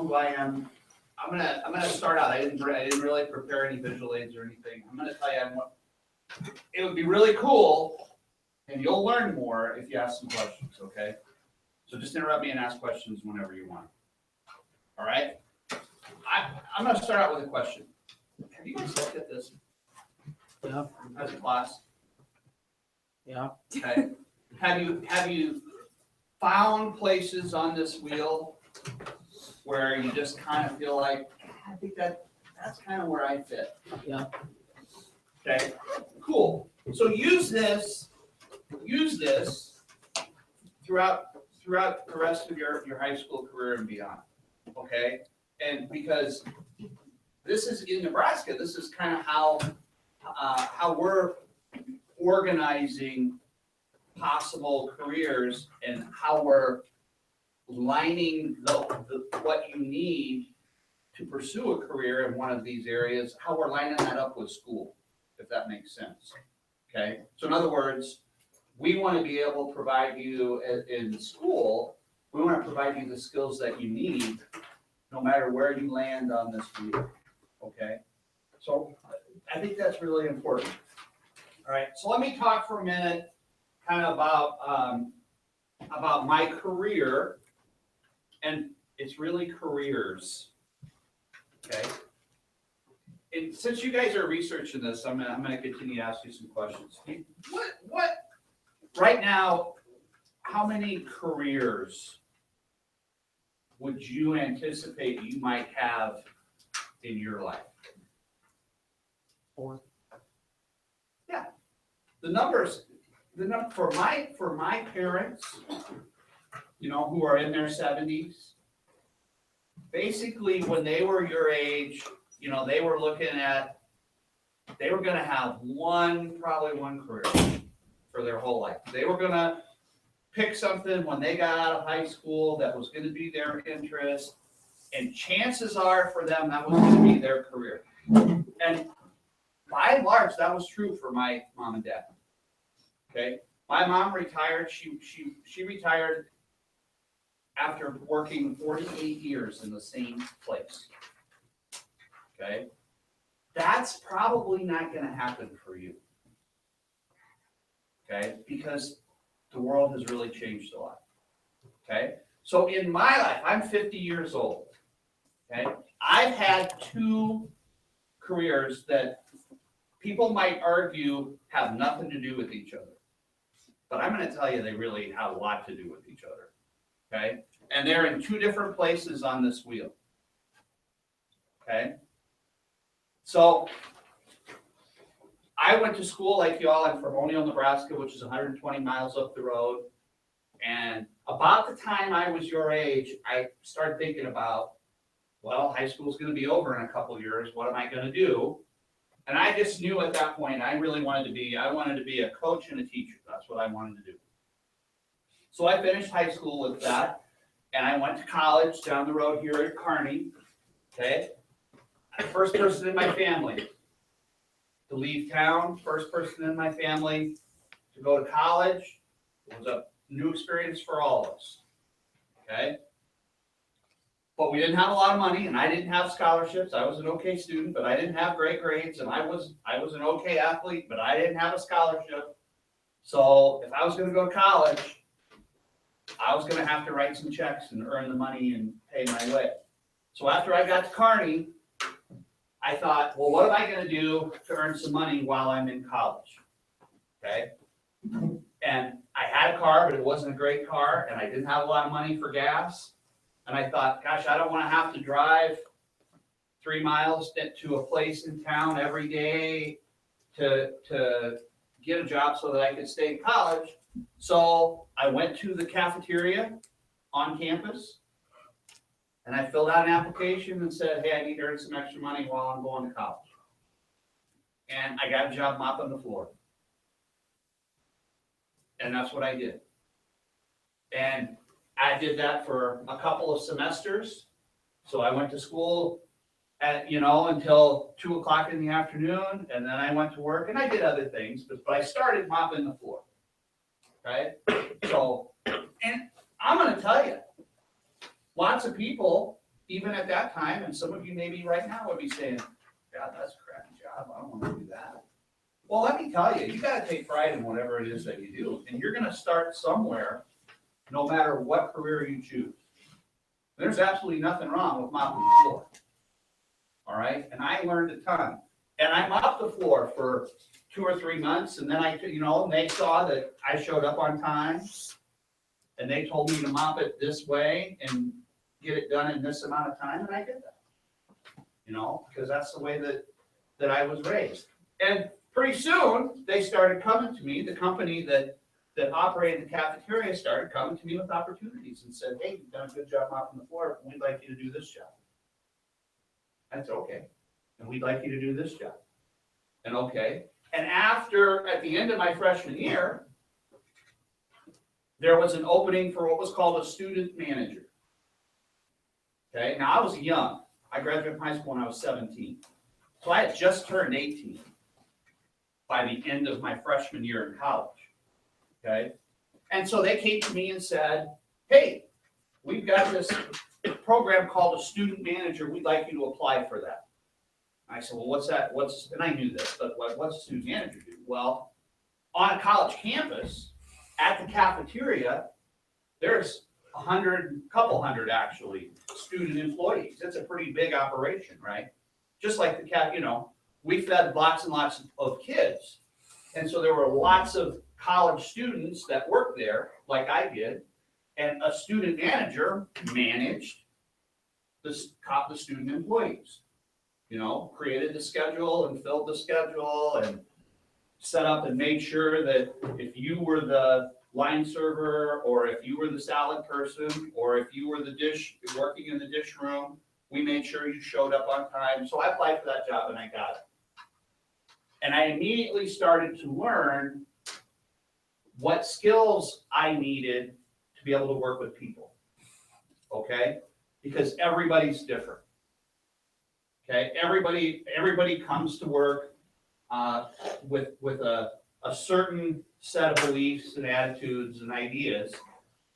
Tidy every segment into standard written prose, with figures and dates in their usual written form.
who I am. I'm gonna start out. I didn't really prepare any visual aids or anything. I'm gonna tell you it would be really cool, and you'll learn more if you ask some questions, okay? So just interrupt me and ask questions whenever you want. All right? I'm gonna start out with a question. Have you guys looked at this? Yeah. As a class? Yeah. Okay. Have you found places on this wheel where you just kind of feel like, I think that's kind of where I fit? Yeah. Okay, cool. So use this throughout the rest of your high school career and beyond. Okay? And because this is in Nebraska, this is kind of how we're organizing possible careers and how we're lining what you need to pursue a career in one of these areas, how we're lining that up with school, if that makes sense. Okay, so in other words, we want to be able to provide you in school, we want to provide you the skills that you need no matter where you land on this wheel. Okay, so I think that's really important. All right, so let me talk for a minute kind of about my career, and it's really careers. Okay. And since you guys are researching this, I'm gonna continue to ask you some questions. What right now, how many careers would you anticipate you might have in your life? 4. Yeah. The number for my parents, you know, who are in their 70s, basically when they were your age, you know, they were gonna have probably one career for their whole life. They were gonna pick something when they got out of high school that was gonna be their interest, and chances are for them that was gonna be their career. And by and large, that was true for my mom and dad. Okay, my mom retired. She retired after working 48 years in the same place. Okay, that's probably not going to happen for you. Okay, because the world has really changed a lot. Okay, so in my life, I'm 50 years old. Okay, I've had 2 careers that people might argue have nothing to do with each other. But I'm going to tell you they really have a lot to do with each other. Okay? And they're in 2 different places on this wheel. Okay? So I went to school like y'all. I'm from O'Neill, Nebraska, which is 120 miles up the road. And about the time I was your age, I started thinking about, well, high school's going to be over in a couple of years. What am I going to do? And I just knew at that point I wanted to be a coach and a teacher. That's what I wanted to do. So I finished high school with that, and I went to college down the road here at Kearney. Okay, I'm the first person in my family to leave town. First person in my family to go to college. It was a new experience for all of us. Okay. But we didn't have a lot of money, and I didn't have scholarships. I was an okay student, but I didn't have great grades, and I was an okay athlete, but I didn't have a scholarship. So if I was going to go to college, I was going to have to write some checks and earn the money and pay my way. So after I got to Kearney, I thought, well, what am I going to do to earn some money while I'm in college? Okay. And I had a car, but it wasn't a great car, and I didn't have a lot of money for gas. And I thought, gosh, I don't want to have to drive 3 miles to a place in town every day to get a job so that I could stay in college. So I went to the cafeteria on campus, and I filled out an application and said, hey, I need to earn some extra money while I'm going to college. And I got a job mopping the floor. And that's what I did. And I did that for a couple of semesters. So I went to school until 2:00 in the afternoon, and then I went to work, and I did other things, but I started mopping the floor. Okay? So, and I'm going to tell you, lots of people even at that time, and some of you maybe right now would be saying, God, that's a crappy job, I don't wanna do that. Well, let me tell you, you gotta take pride in whatever it is that you do, and you're gonna start somewhere, no matter what career you choose. There's absolutely nothing wrong with mopping the floor. All right, and I learned a ton. And I mopped the floor for 2 or 3 months, and then they saw that I showed up on time, and they told me to mop it this way and get it done in this amount of time, and I did that. Because that's the way that I was raised. And pretty soon, they started coming to me, the company that operated the cafeteria started coming to me with opportunities and said, hey, you've done a good job mopping the floor, we'd like you to do this job. That's okay. And we'd like you to do this job. And okay. And at the end of my freshman year, there was an opening for what was called a student manager. Okay, now I was young. I graduated from high school when I was 17. So I had just turned 18 by the end of my freshman year in college. Okay, and so they came to me and said, hey, we've got this program called a student manager. We'd like you to apply for that. I said, well, what's that? And I knew this, but what's a student manager do? Well, on a college campus, at the cafeteria, there's couple hundred actually, student employees. It's a pretty big operation, right? Just like we fed lots and lots of kids. And so there were lots of college students that worked there, like I did, and a student manager managed the student employees. Created the schedule and filled the schedule and set up and made sure that if you were the line server or if you were the salad person or if you were working in the dish room, we made sure you showed up on time. So I applied for that job and I got it. And I immediately started to learn what skills I needed to be able to work with people. Okay? Because everybody's different. Okay, everybody comes to work with a certain set of beliefs and attitudes and ideas.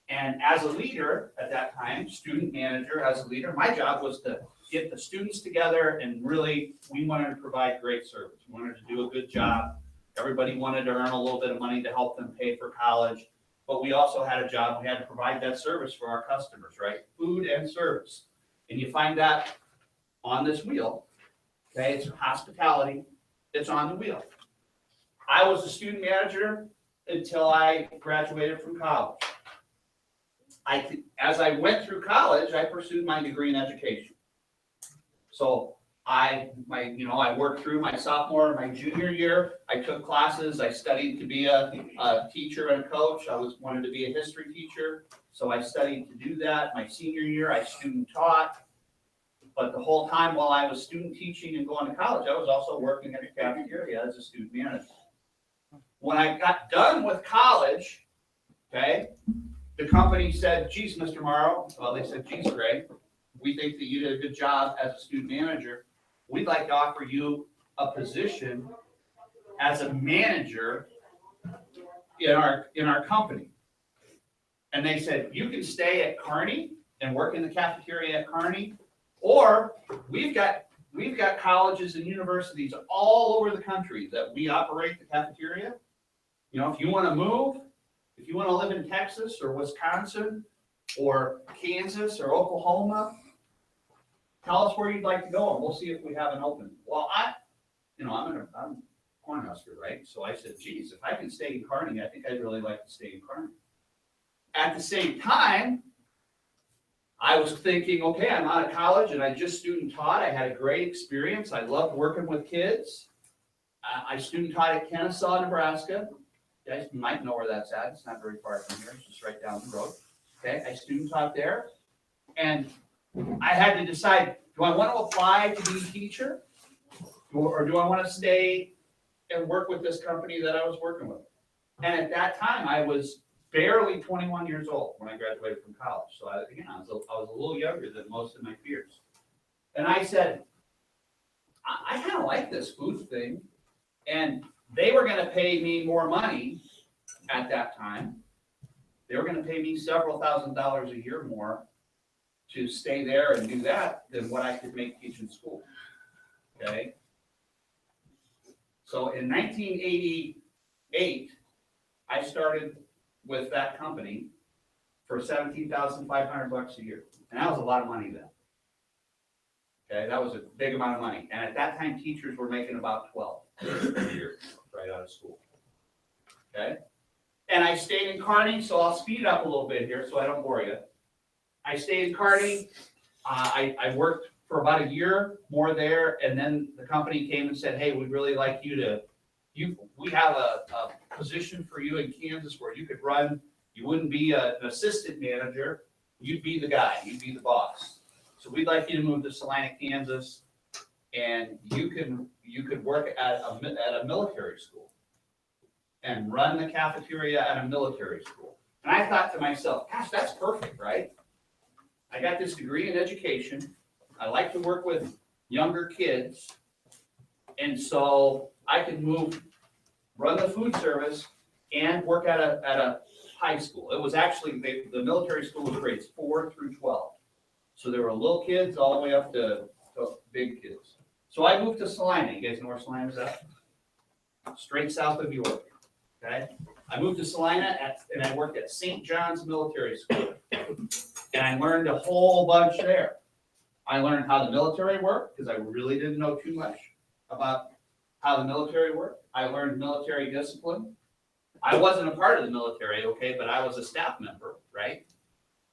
And as a leader at that time, student manager, as a leader, my job was to get the students together and really, we wanted to provide great service. We wanted to do a good job. Everybody wanted to earn a little bit of money to help them pay for college. But we also had a job, we had to provide that service for our customers, right? Food and service. And you find that on this wheel, okay? It's hospitality, it's on the wheel. I was a student manager until I graduated from college. As I went through college, I pursued my degree in education. So I worked through my sophomore and my junior year. I took classes, I studied to be a teacher and a coach. I wanted to be a history teacher, so I studied to do that. My senior year, I student taught. But the whole time while I was student teaching and going to college, I was also working at the cafeteria as a student manager. When I got done with college, okay, the company said, geez, Mr. Morrow, well, they said, geez, Greg, we think that you did a good job as a student manager. We'd like to offer you a position as a manager in our company. And they said, you can stay at Kearney and work in the cafeteria at Kearney, or we've got colleges and universities all over the country that we operate the cafeteria. If you want to move, if you want to live in Texas or Wisconsin or Kansas or Oklahoma, tell us where you'd like to go and we'll see if we have an opening. Well, I'm a Cornhusker, right? So I said, geez, if I can stay in Kearney, I think I'd really like to stay in Kearney. At the same time, I was thinking, okay, I'm out of college and I just student taught. I had a great experience. I loved working with kids. I student taught at Kennesaw, Nebraska. You guys might know where that's at. It's not very far from here. It's just right down the road. Okay, I student taught there. And I had to decide, do I want to apply to be a teacher? Or do I want to stay and work with this company that I was working with? And at that time, I was barely 21 years old when I graduated from college. So I was a little younger than most of my peers. And I said, I kind of like this food thing. And they were going to pay me more money at that time. They were going to pay me several $1,000s a year more to stay there and do that than what I could make teaching school. Okay? So in 1988, I started with that company for $17,500 a year. And that was a lot of money then. Okay, that was a big amount of money. And at that time, teachers were making about 12 a year right out of school. Okay? And I stayed in Kearney, so I'll speed it up a little bit here so I don't bore you. I stayed in Kearney. I worked for about a year more there, and then the company came and said, hey, we'd really like you to, we have a position for you in Kansas where you could run, you wouldn't be an assistant manager, you'd be the guy, you'd be the boss. So we'd like you to move to Salina, Kansas, and you could work at a military school and run the cafeteria at a military school. And I thought to myself, gosh, that's perfect, right? I got this degree in education. I like to work with younger kids. And so I could run the food service and work at a high school. It was actually, the military school was grades 4 through 12. So there were little kids all the way up to big kids. So I moved to Salina. You guys know where Salina is at? Straight south of York. Okay? I moved to Salina and I worked at St. John's Military School. And I learned a whole bunch there. I learned how the military worked because I really didn't know too much about how the military worked. I learned military discipline. I wasn't a part of the military, okay, but I was a staff member, right?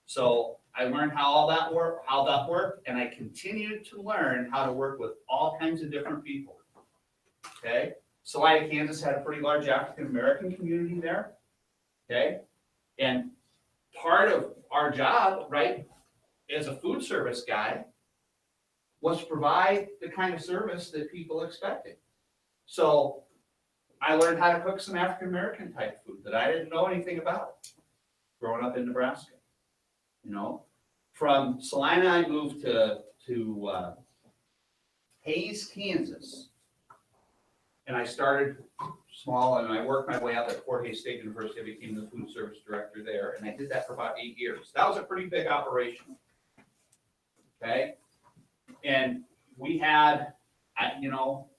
So I learned how that worked, and I continued to learn how to work with all kinds of different people. Okay? Salina, Kansas had a pretty large African American community there. Okay? And part of our job, right, as a food service guy, was to provide the kind of service that people expected. So I learned how to cook some African American type food that I didn't know anything about growing up in Nebraska. You know, from Salina, I moved to Hayes, Kansas, and I started small, and I worked my way up at Fort Hays State University. I became the food service director there, and I did that for about 8 years. That was a pretty big operation. Okay, and we had, you know,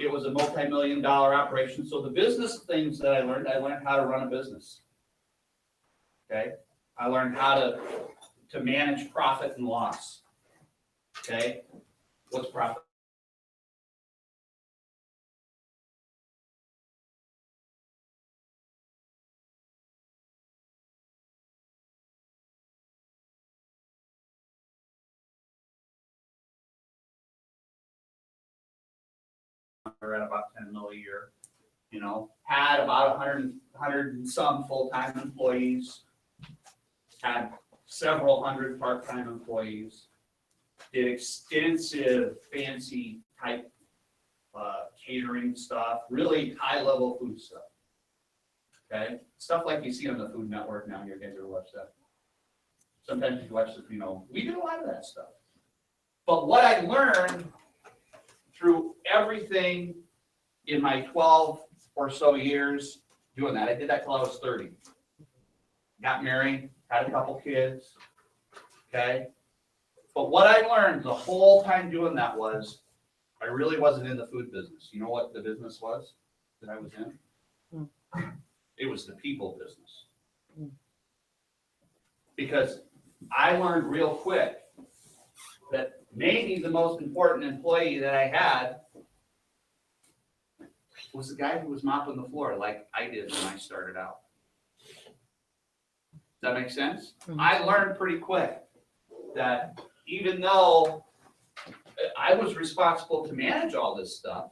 it was a multi-million-dollar operation. So the business things that I learned how to run a business. Okay. I learned how to manage profit and loss. Okay? What's profit? We're at about 10 mil a year. You know, had about 100 and some full-time employees. Had several hundred part-time employees, did extensive fancy type catering stuff, really high-level food stuff. Okay, stuff like you see on the Food Network now. You guys ever watch that? Sometimes you watch the, you know, we did a lot of that stuff. But what I learned through everything in my 12 or so years doing that, I did that till I was 30. Got married. Had a couple kids, okay? But what I learned the whole time doing that was I really wasn't in the food business. You know what the business was that I was in? It was the people business. Because I learned real quick that maybe the most important employee that I had was the guy who was mopping the floor like I did when I started out. Does that make sense? Mm-hmm. I learned pretty quick that even though I was responsible to manage all this stuff,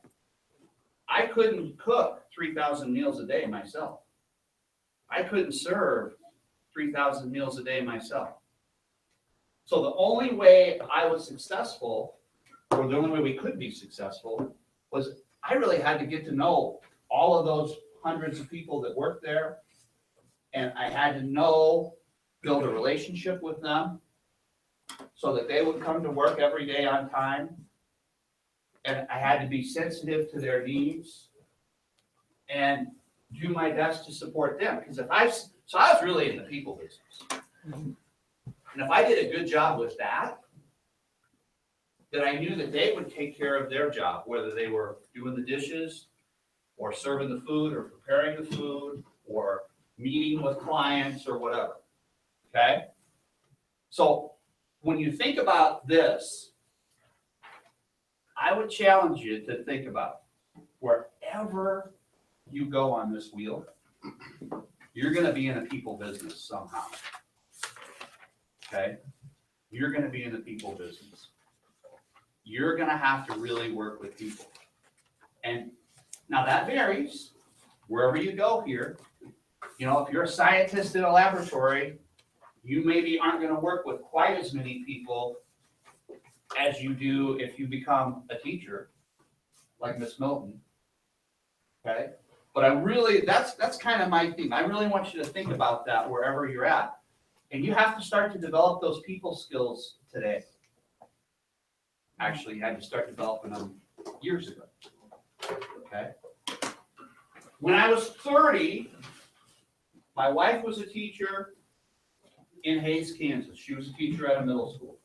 I couldn't cook 3,000 meals a day myself. I couldn't serve 3,000 meals a day myself. So the only way I was successful, or the only way we could be successful, was I really had to get to know all of those hundreds of people that worked there. And I had to build a relationship with them so that they would come to work every day on time. And I had to be sensitive to their needs and do my best to support them. Because so I was really in the people business. And if I did a good job with that, then I knew that they would take care of their job, whether they were doing the dishes or serving the food or preparing the food or meeting with clients or whatever, okay? So when you think about this, I would challenge you to think about wherever you go on this wheel, you're gonna be in a people business somehow, okay? You're gonna be in the people business. You're gonna have to really work with people. And now that varies wherever you go here. You know, if you're a scientist in a laboratory, you maybe aren't gonna work with quite as many people as you do if you become a teacher, like Miss Milton, okay? But that's kind of my thing. I really want you to think about that wherever you're at. And you have to start to develop those people skills today. Actually, you had to start developing them years ago, okay? When I was 30, my wife was a teacher in Hays, Kansas. She was a teacher at a middle school.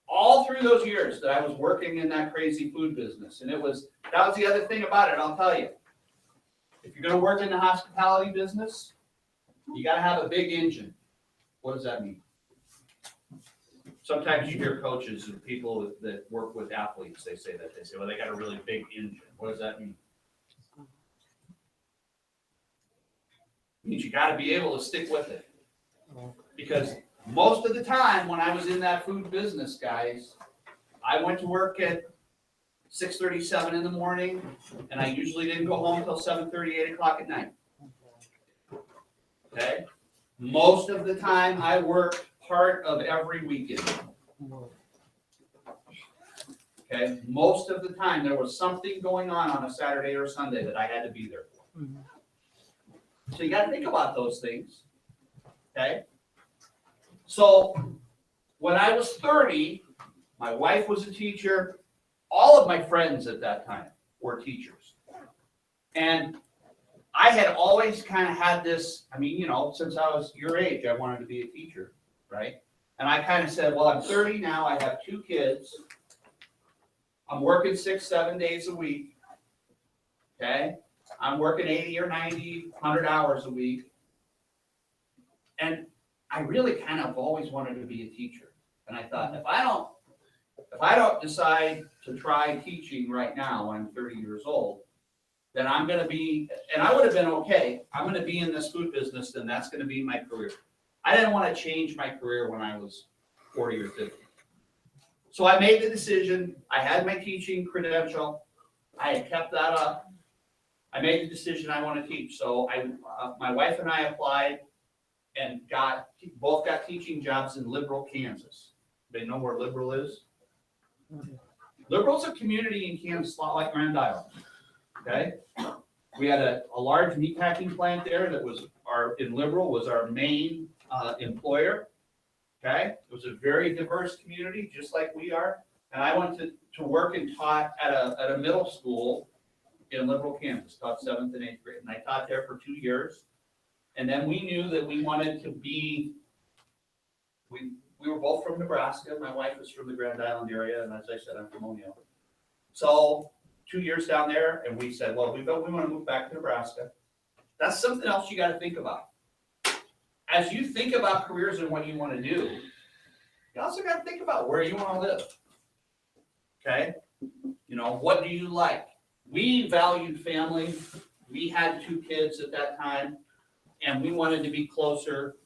All through those years that I was working in that crazy food business. And that was the other thing about it, I'll tell you. If you're gonna work in the hospitality business, you gotta have a big engine. What does that mean? Sometimes you hear coaches and people that work with athletes, they say, well, they got a really big engine. What does that mean? It means you gotta be able to stick with it. Because most of the time when I was in that food business, guys, I went to work at 6:37 in the morning, and I usually didn't go home until 7:30, 8 o'clock at night. Okay? Most of the time I worked part of every weekend. Okay? Most of the time there was something going on a Saturday or Sunday that I had to be there for. So you got to think about those things. Okay? So when I was 30, my wife was a teacher. All of my friends at that time were teachers. And I had always kind of had this, I mean, you know, since I was your age, I wanted to be a teacher, right? And I kind of said, well, I'm 30 now, I have 2 kids. I'm working 6, 7 days a week, okay? I'm working 80 or 90, 100 hours a week. And I really kind of always wanted to be a teacher. And I thought, if I don't decide to try teaching right now when I'm 30 years old, then I'm going to be, and I would have been okay, I'm going to be in this food business, then that's going to be my career. I didn't want to change my career when I was 40 or 50. So I made the decision. I had my teaching credential. I had kept that up. I made the decision I want to teach. So my wife and I applied and both got teaching jobs in Liberal, Kansas. They know where Liberal is? Liberal's a community in Kansas, a lot like Grand Island. Okay? We had a large meatpacking plant there that was in Liberal was our main employer. Okay? It was a very diverse community, just like we are. And I went to work and taught at a middle school in Liberal, Kansas, taught 7th and 8th grade. And I taught there for 2 years. And then we knew that we wanted to be, we were both from Nebraska. My wife was from the Grand Island area, and as I said, I'm from Morrow. So 2 years down there, and we said, well, we want to move back to Nebraska. That's something else you got to think about. As you think about careers and what you want to do, you also got to think about where you want to live. Okay? You know, what do you like? We valued family. We had 2 kids at that time, and we wanted to be closer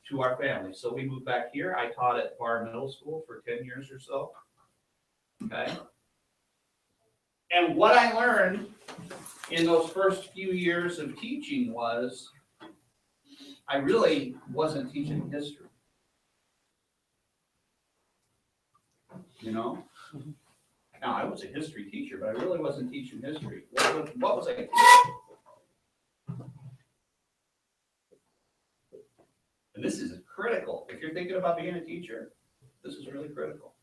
to our family. So we moved back here. I taught at Bar Middle School for 10 years or so. Okay? And what I learned in those first few years of teaching was I really wasn't teaching history. You know? Now, I was a history teacher, but I really wasn't teaching history. What was I teaching? And this is critical. If you're thinking about being a teacher, this is really critical.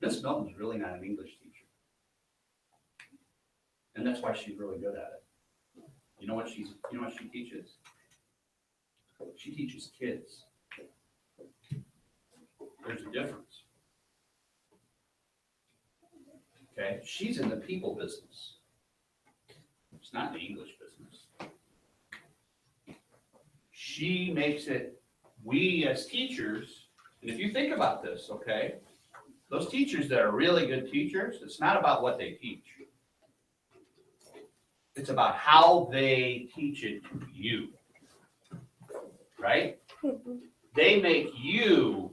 Miss Milton's really not an English teacher. And that's why she's really good at it. You know what she teaches? She teaches kids. There's a difference. Okay, she's in the people business. It's not in the English business. She makes it, we as teachers, and if you think about this, okay, those teachers that are really good teachers, it's not about what they teach. It's about how they teach it to you, right? They make you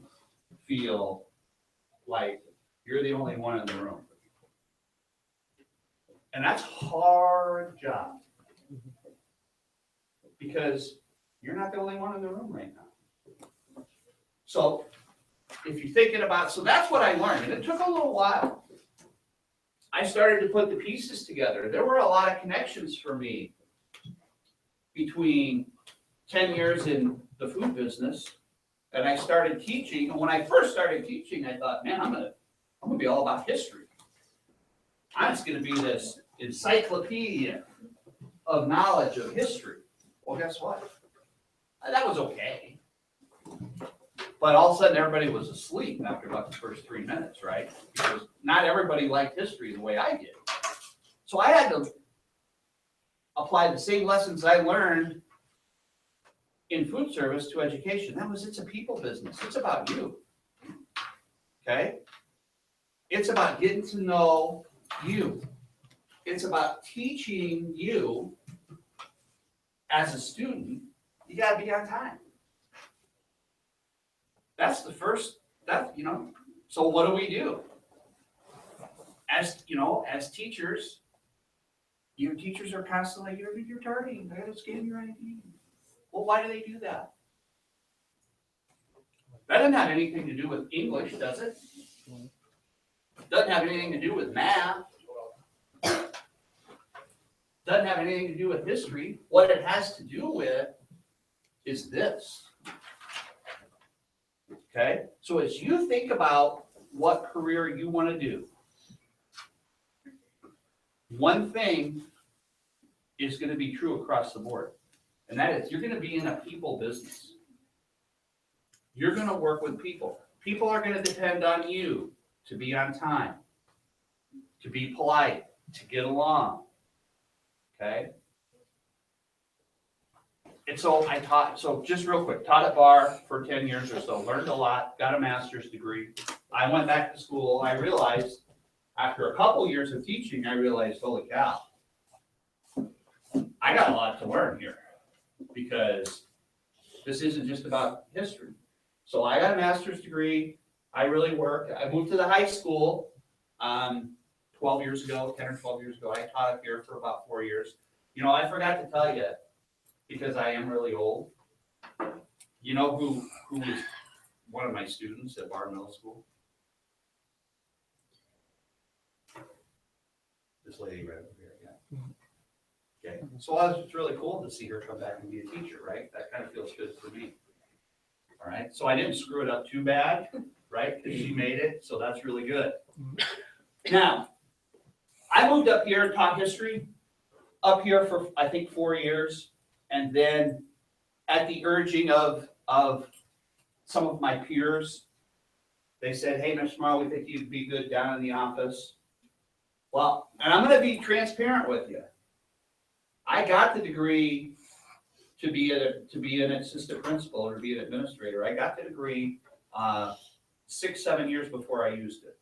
feel like you're the only one in the room. And that's a hard job. Because you're not the only one in the room right now. So if you're thinking about, so that's what I learned, and it took a little while. I started to put the pieces together. There were a lot of connections for me between 10 years in the food business, and I started teaching. And when I first started teaching, I thought, man, I'm gonna be all about history. I'm just gonna be this encyclopedia of knowledge of history. Well, guess what? That was okay. But all of a sudden, everybody was asleep after about the first 3 minutes, right? Because not everybody liked history the way I did. So I had to apply the same lessons I learned in food service to education. It's a people business. It's about you. Okay? It's about getting to know you. It's about teaching you as a student, you gotta be on time. That's the first, so what do? As teachers, your teachers are constantly, you're tardy, I gotta scan your ID. Well, why do they do that? That doesn't have anything to do with English, does it? Doesn't have anything to do with math. Doesn't have anything to do with history. What it has to do with is this. Okay? So as you think about what career you want to do, one thing is going to be true across the board. And that is you're going to be in a people business. You're going to work with people. People are going to depend on you to be on time, to be polite, to get along. Okay? And so I taught, just real quick, taught at bar for 10 years or so, learned a lot, got a master's degree. I went back to school. I realized, after a couple years of teaching, I realized, holy cow, I got a lot to learn here because this isn't just about history. So I got a master's degree. I really worked. I moved to the high school 12 years ago, 10 or 12 years ago. I taught up here for about 4 years. I forgot to tell you, because I am really old. You know who was one of my students at Bar Middle School? This lady right over here, yeah. Okay, so it's really cool to see her come back and be a teacher, right? That kind of feels good for me. All right, so I didn't screw it up too bad, right? Because she made it, so that's really good. Now, I moved up here and taught history up here for, I think, 4 years. And then at the urging of some of my peers, they said, hey, Mr. Morrow, we think you'd be good down in the office. Well, and I'm going to be transparent with you. I got the degree to be an assistant principal or to be an administrator. I got the degree 6-7 years before I used it.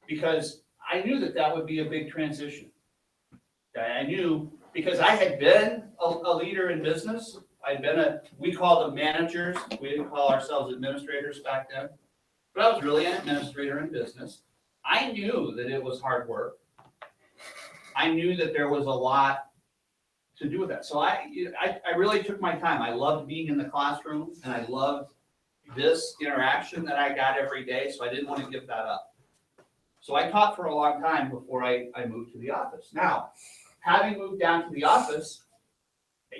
Because I knew that would be a big transition. I knew, because I had been a leader in business. We called them managers. We didn't call ourselves administrators back then. But I was really an administrator in business. I knew that it was hard work. I knew that there was a lot to do with that. So I really took my time. I loved being in the classroom, and I loved this interaction that I got every day, so I didn't want to give that up. So I taught for a long time before I moved to the office. Now, having moved down to the office,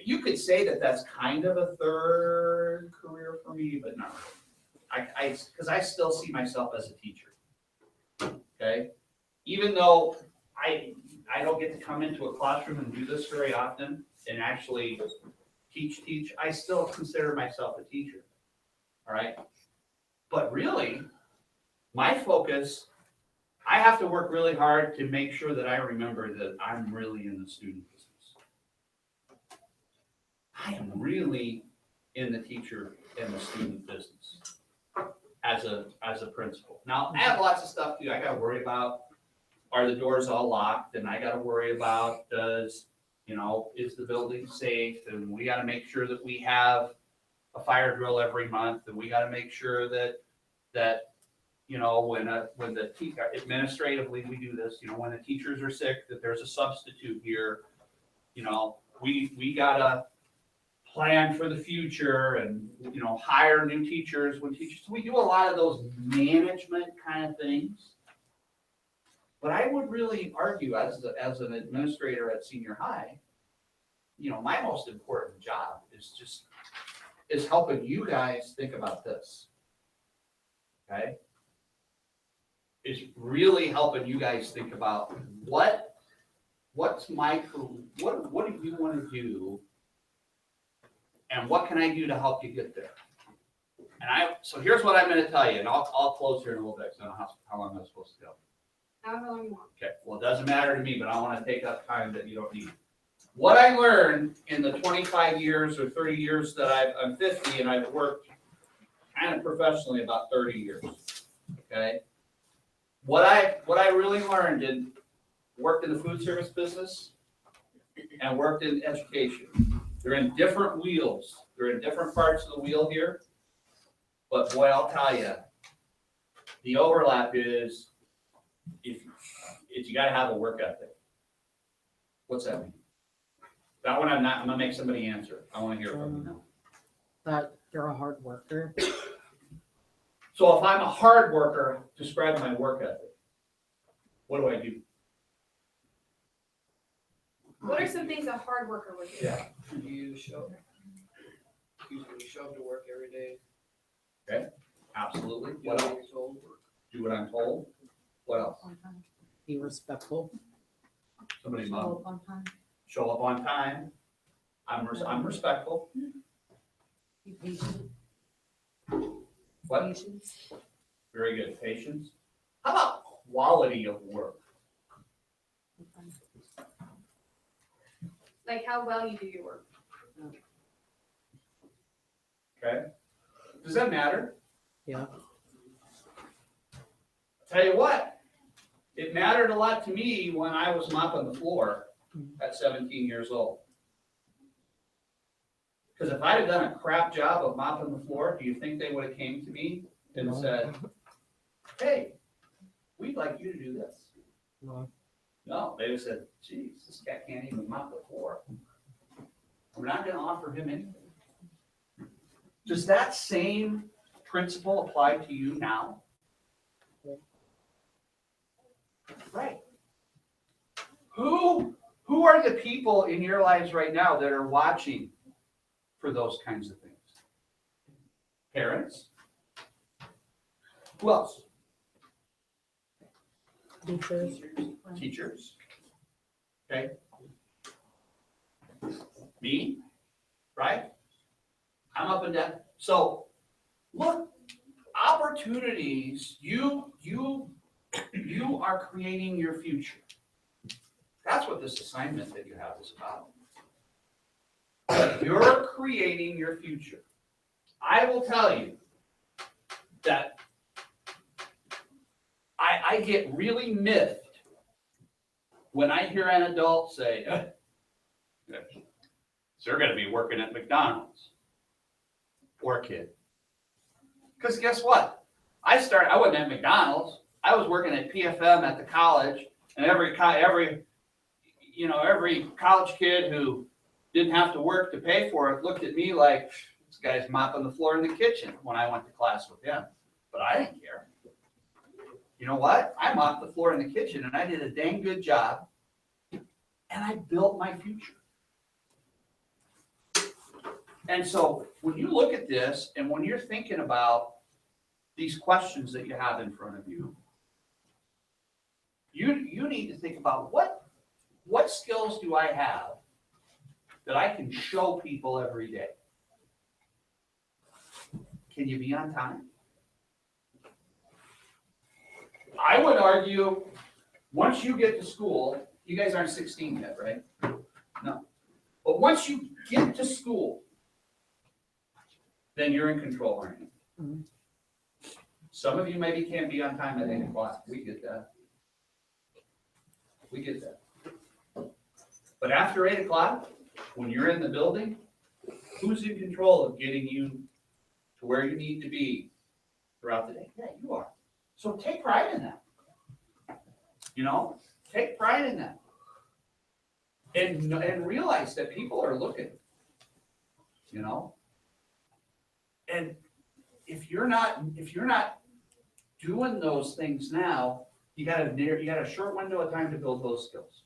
you could say that that's kind of a third career for me, but not really. Because I still see myself as a teacher. Okay? Even though I don't get to come into a classroom and do this very often and actually teach, I still consider myself a teacher. All right? But really, my focus, I have to work really hard to make sure that I remember that I'm really in the student business. I am really in the teacher and the student business as a principal. Now, I have lots of stuff too. I gotta worry about, are the doors all locked? And I gotta worry about, is the building safe? And we gotta make sure that we have a fire drill every month, and we gotta make sure that when the administratively we do this, when the teachers are sick, that there's a substitute here. We gotta plan for the future and, hire new teachers when teachers, we do a lot of those management kind of things. But I would really argue as an administrator at senior high, my most important job is helping you guys think about this. Okay? Is really helping you guys think about what do you want to do, and what can I do to help you get there? So here's what I'm going to tell you, and I'll close here in a little bit, because I don't know how long I'm supposed to go. However long you want. Okay, well, it doesn't matter to me, but I want to take up time that you don't need. What I learned in the 25 years or 30 years that I'm 50, and I've worked kind of professionally about 30 years, okay? What I really learned worked in the food service business and worked in education. They're in different wheels. They're in different parts of the wheel here. But boy, I'll tell you, the overlap is if you got to have a work ethic. What's that mean? That one I'm gonna make somebody answer. I want to hear from you now. That you're a hard worker. So if I'm a hard worker, describe my work ethic. What do I do? What are some things a hard worker would do? Yeah. You show to work every day. Okay. Absolutely. Do What what else? you're told. Do what I'm told. What else? Be respectful. Somebody Show mom. up on time. Show up on time. I'm respectful. Be patient. What? Patience. Very good. Patience. How about quality of work? Like how well you do your work. Okay. Does that matter? Yeah. Tell you what, it mattered a lot to me when I was mopping the floor at 17 years old. Because if I'd have done a crap job of mopping the floor, do you think they would have came to me and said, hey, we'd like you to do this? No. No, they would have said, geez, this guy can't even mop the floor. We're not going to offer him anything. Does that same principle apply to you now? Right. Who are the people in your lives right now that are watching for those kinds of things? Parents? Who else? Teachers. Teachers. Okay. Me, right? I'm up and down. So look, opportunities, you are creating your future. That's what this assignment that you have is about. You're creating your future. I will tell you that I get really miffed when I hear an adult say, they're going to be working at McDonald's. Poor kid. Because guess what? I wasn't at McDonald's. I was working at PFM at the college, and every college kid who didn't have to work to pay for it looked at me like, this guy's mopping the floor in the kitchen when I went to class with him. But I didn't care. You know what? I mopped the floor in the kitchen, and I did a dang good job, and I built my future. And so when you look at this, and when you're thinking about these questions that you have in front of you, you need to think about what skills do I have that I can show people every day? Can you be on time? I would argue, once you get to school, you guys aren't 16 yet, right? No. But once you get to school, then you're in control, aren't you? Mhm. Some of you maybe can't be on time at 8 o'clock. We get that. We get that. But after 8 o'clock, when you're in the building, who's in control of getting you to where you need to be throughout the day? Yeah, you are. So take pride in that. You know, take pride in that. And realize that people are looking, you know? And if you're not doing those things now, you got a short window of time to build those skills.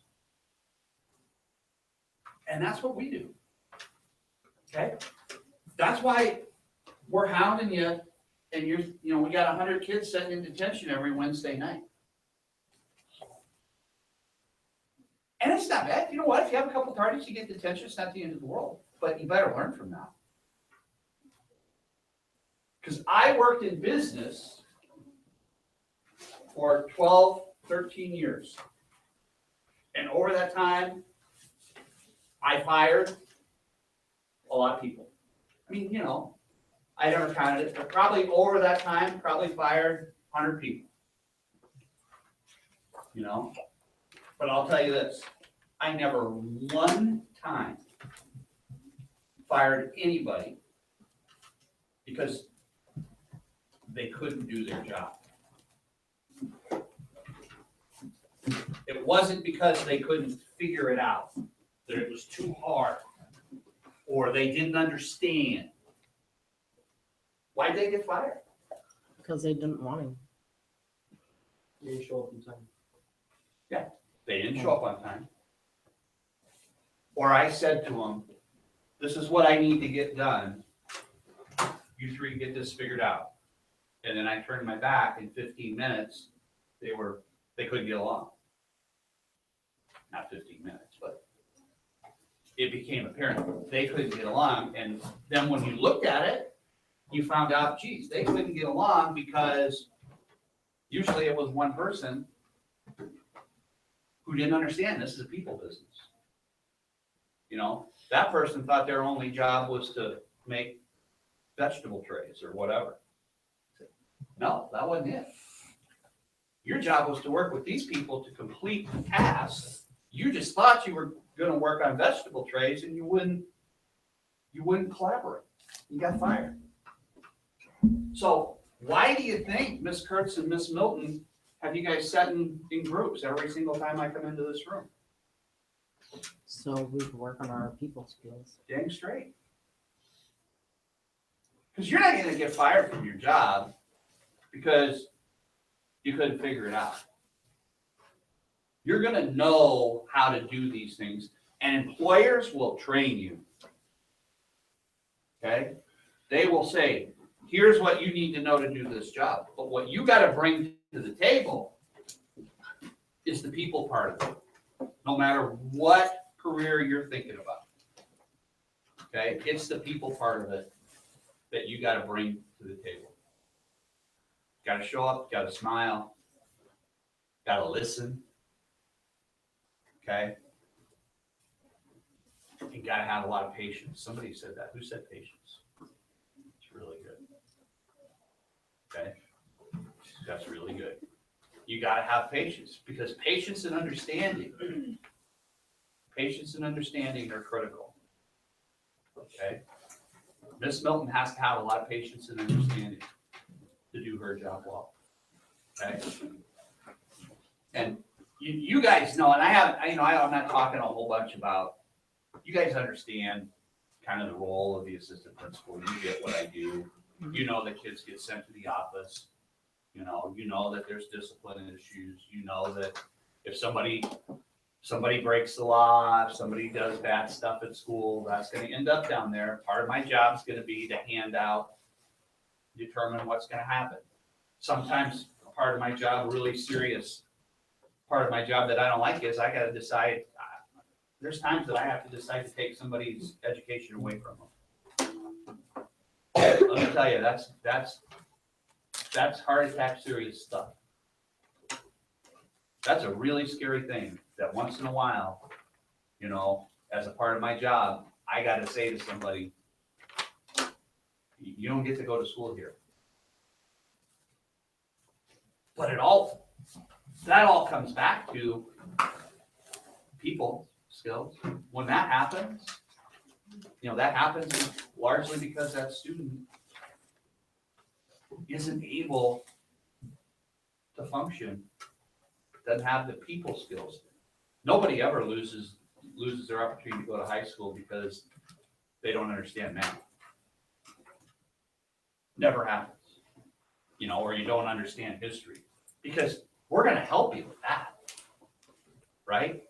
And that's what we do. Okay? That's why we're hounding you, and we got 100 kids sitting in detention every Wednesday night. And it's not bad. You know what? If you have a couple tardies, you get detention, it's not the end of the world. But you better learn from that. Because I worked in business for 12, 13 years. And over that time, I fired a lot of people. I mean, I never counted it, but probably over that time, probably fired 100 people. But I'll tell you this, I never one time fired anybody because they couldn't do their job. It wasn't because they couldn't figure it out, that it was too hard, or they didn't understand. Why'd they get fired? Because they didn't want him. They didn't show up in time. They didn't show up on time. Or I said to them, this is what I need to get done. You three get this figured out. And then I turned my back in 15 minutes, they couldn't get along. Not 15 minutes, but it became apparent they couldn't get along. And then when you looked at it, you found out, geez, they couldn't get along because usually it was one person who didn't understand this is a people business. That person thought their only job was to make vegetable trays or whatever. No, that wasn't it. Your job was to work with these people to complete the task. You just thought you were going to work on vegetable trays and you wouldn't collaborate. You got fired. So why do you think Miss Kurtz and Miss Milton have you guys sat in groups every single time I come into this room? So we can work on our people skills. Dang straight. Because you're not going to get fired from your job because you couldn't figure it out. You're going to know how to do these things, and employers will train you. Okay? They will say, here's what you need to know to do this job. But what you got to bring to the table is the people part of it, no matter what career you're thinking about. Okay? It's the people part of it that you got to bring to the table. Got to show up, got to smile, got to listen. Okay? You got to have a lot of patience. Somebody said that. Who said patience? It's really good. Okay? That's really good. You got to have patience because patience and understanding are critical. Okay? Miss Milton has to have a lot of patience and understanding to do her job well. Okay? And you guys know, and I'm not talking a whole bunch about, you guys understand kind of the role of the assistant principal. You get what I do. You know that kids get sent to the office. You know that there's discipline issues. You know that if somebody breaks the law, if somebody does bad stuff at school, that's going to end up down there. Part of my job is going to be to hand out, determine what's going to happen. Sometimes part of my job, really serious part of my job that I don't like is I got to decide. There's times that I have to decide to take somebody's education away from them. Let me tell you, that's heart attack serious stuff. That's a really scary thing, that once in a while, you know, as a part of my job, I gotta say to somebody, you don't get to go to school here. But that all comes back to people skills. When that happens, you know, that happens largely because that student isn't able to function, doesn't have the people skills. Nobody ever loses their opportunity to go to high school because they don't understand math. Never happens. You know, or you don't understand history. Because we're gonna help you with that. Right?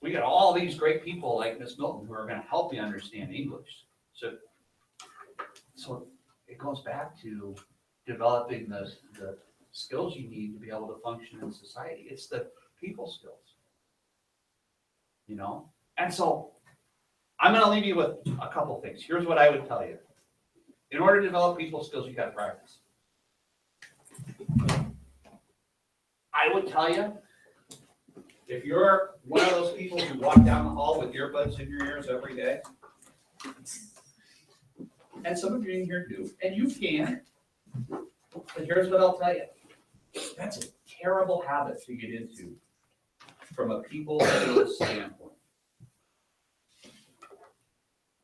We got all these great people like Miss Milton who are gonna help you understand English. So it goes back to developing the skills you need to be able to function in society. It's the people skills. You know? And so I'm gonna leave you with a couple things. Here's what I would tell you. In order to develop people skills, you gotta practice. I would tell you, if you're one of those people who walk down the hall with earbuds in your ears every day, and some of you in here do, and you can, but here's what I'll tell you. That's a terrible habit to get into from a people skills standpoint.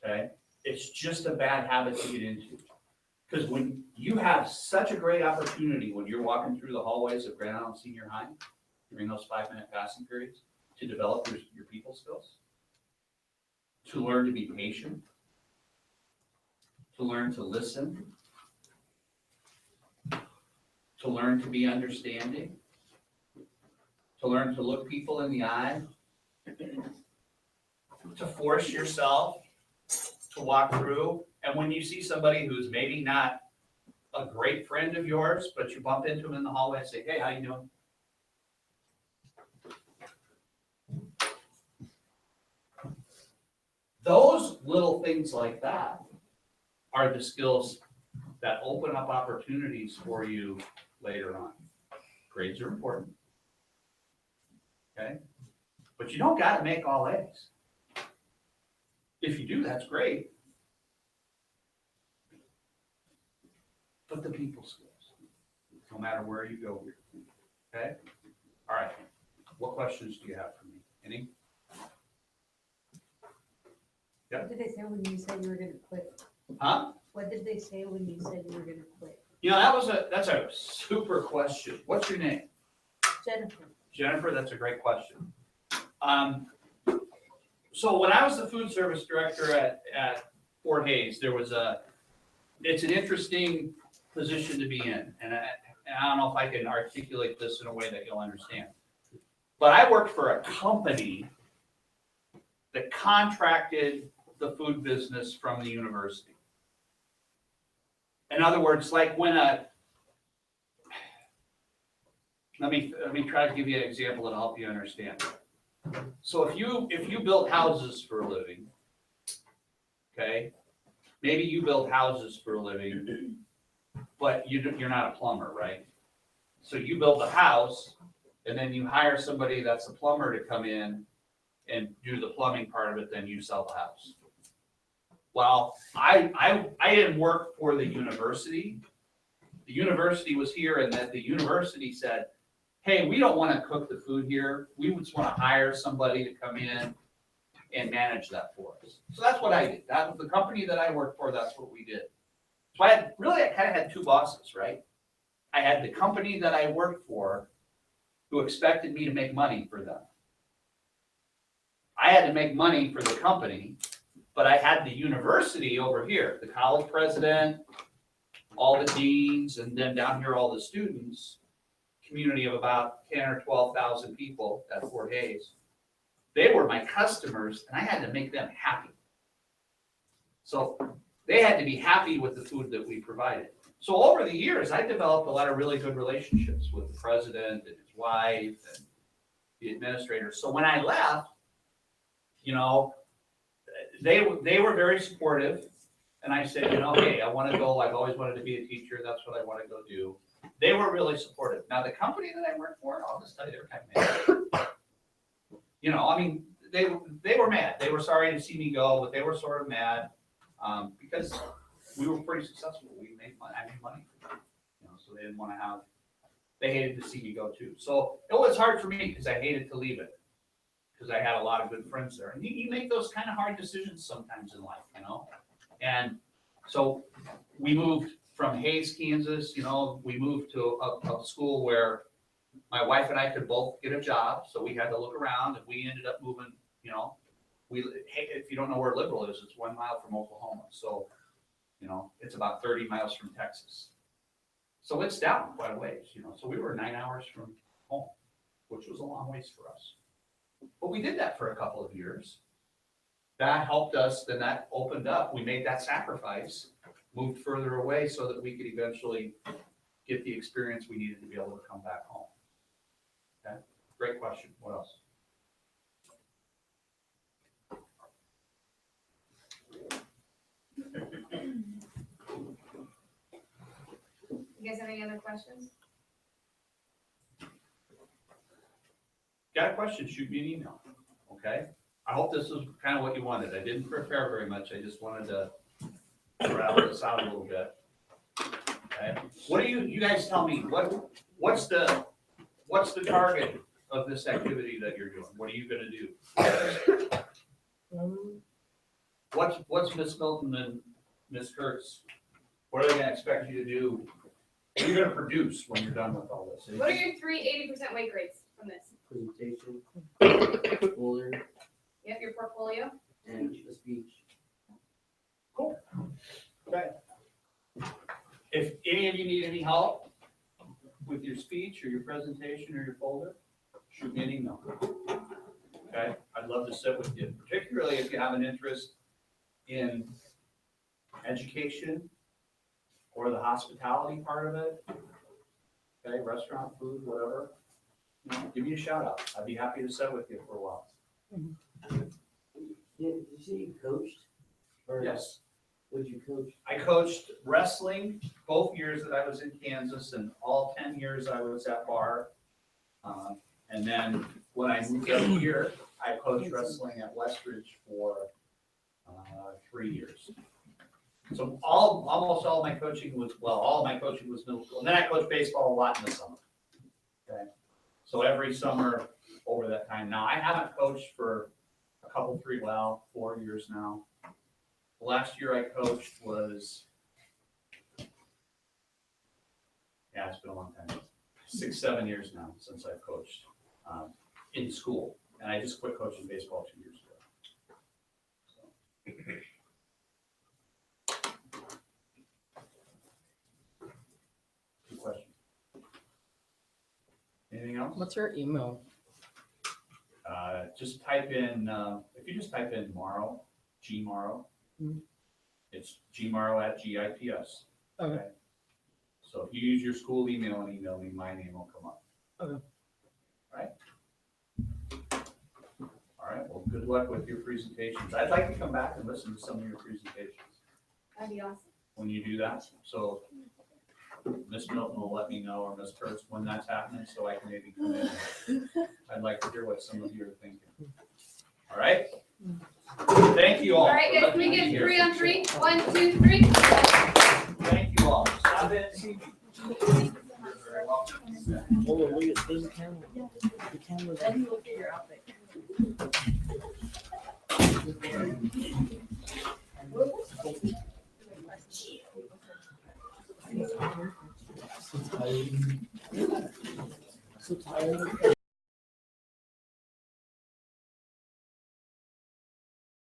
Okay? It's just a bad habit to get into. Because when you have such a great opportunity when you're walking through the hallways of Grand Island Senior High during those 5-minute passing periods to develop your people skills, to learn to be patient, to learn to listen, to learn to be understanding, to learn to look people in the eye, to force yourself to walk through. And when you see somebody who's maybe not a great friend of yours, but you bump into them in the hallway and say, hey, how you doing? Those little things like that are the skills that open up opportunities for you later on. Grades are important. Okay? But you don't got to make all A's. If you do, that's great. But the people skills, no matter where you go here. Okay? All right. What questions do you have for me? Any? What did they say when you said you were gonna quit? Huh? What did they say when you said you were gonna quit? You know, that's a super question. What's your name? Jennifer. Jennifer, that's a great question. So when I was the food service director at Fort Hays, it's an interesting position to be in. And I don't know if I can articulate this in a way that you'll understand. But I worked for a company that contracted the food business from the university. In other words, like when let me try to give you an example that'll help you understand. So if you build houses for a living, okay, maybe you build houses for a living, but you're not a plumber, right? So you build the house, and then you hire somebody that's a plumber to come in and do the plumbing part of it, then you sell the house. Well, I didn't work for the university. The university was here, and then the university said, hey, we don't want to cook the food here. We just want to hire somebody to come in and manage that for us. So that's what I did. That was the company that I worked for. That's what we did. So I kind of had two bosses, right? I had the company that I worked for who expected me to make money for them. I had to make money for the company, but I had the university over here, the college president, all the deans, and then down here all the students, community of about 10 or 12,000 people at Fort Hays. They were my customers, and I had to make them happy. So they had to be happy with the food that we provided. So over the years, I developed a lot of really good relationships with the president and his wife and the administrator. So when I left, you know, they were very supportive. And I said, you know, hey, I want to go. I've always wanted to be a teacher. That's what I want to go do. they were really supportive. Now, the company that I work for, I'll just tell you, they're kind of mad. You know, I mean, they were mad. They were sorry to see me go, but they were sort of mad, because we were pretty successful. We made money, I made money for them, you know, so they didn't want to have, they hated to see me go too. So it was hard for me because I hated to leave it, because I had a lot of good friends there. And you make those kind of hard decisions sometimes in life, you know? And so we moved from Hayes, Kansas, you know, we moved to a school where my wife and I could both get a job, so we had to look around, and we ended up moving, you know, if you don't know where Liberal is, it's 1 mile from Oklahoma, so, you know, it's about 30 miles from Texas. So it's down quite a ways, you know, so we were 9 hours from home, which was a long ways for us. But we did that for a couple of years. That helped us, then that opened up, we made that sacrifice, moved further away so that we could eventually get the experience we needed to be able to come back home. Okay, great question. What else? You guys have any other questions? Got a question, shoot me an email, okay? I hope this is kind of what you wanted. I didn't prepare very much. I just wanted to rattle this out a little bit. Okay, what do you guys tell me, what's the target of this activity that you're doing? What are you gonna do? What's Miss Milton and Miss Kurtz, what are they gonna expect you to do? What are you gonna produce when you're done with all this? What are your 3 80% weight grades from this? Presentation, folder, You have your portfolio? and a speech. Cool. Okay. If any of you need any help with your speech or your presentation or your folder, shoot me an email. Okay, I'd love to sit with you, particularly if you have an interest in education or the hospitality part of it. Okay, restaurant, food, whatever. You know, give me a shout out. I'd be happy to sit with you for a while. Did you say you coached? Or Yes. Would you coach? I coached wrestling both years that I was in Kansas and all 10 years I was at Bar. And then when I moved up here, I coached wrestling at Westridge for 3 years. So almost all my coaching was, all my coaching was middle school. And then I coached baseball a lot in the summer. Okay. So every summer over that time. Now, I haven't coached for 4 years now. The last year I coached was, it's been a long time, 6, 7 years now since I've coached in school. And I just quit coaching baseball 2 years ago. So. Good question. Anything else? What's your email? Just type in, if you just type in Morrow, Morrow, it's gmorrow@GIPS. Okay. So if you use your school email and email me, my name will come up. Okay. All right, well, good luck with your presentations. I'd like to come back and listen to some of your presentations That'd be awesome. when you do that. So Ms. Milton will let me know, or Ms. Kurtz, when that's happening, so I can maybe come in. I'd like to hear what some of you are thinking. All right? Thank you all. All right, for guys, can we letting me get be 3 here. on 3? 1, 2, 3. Thank you all. Stop in and see me. You're very welcome. Oh, look at the camera. The camera's Then you look at your outfit. so tired. So tired.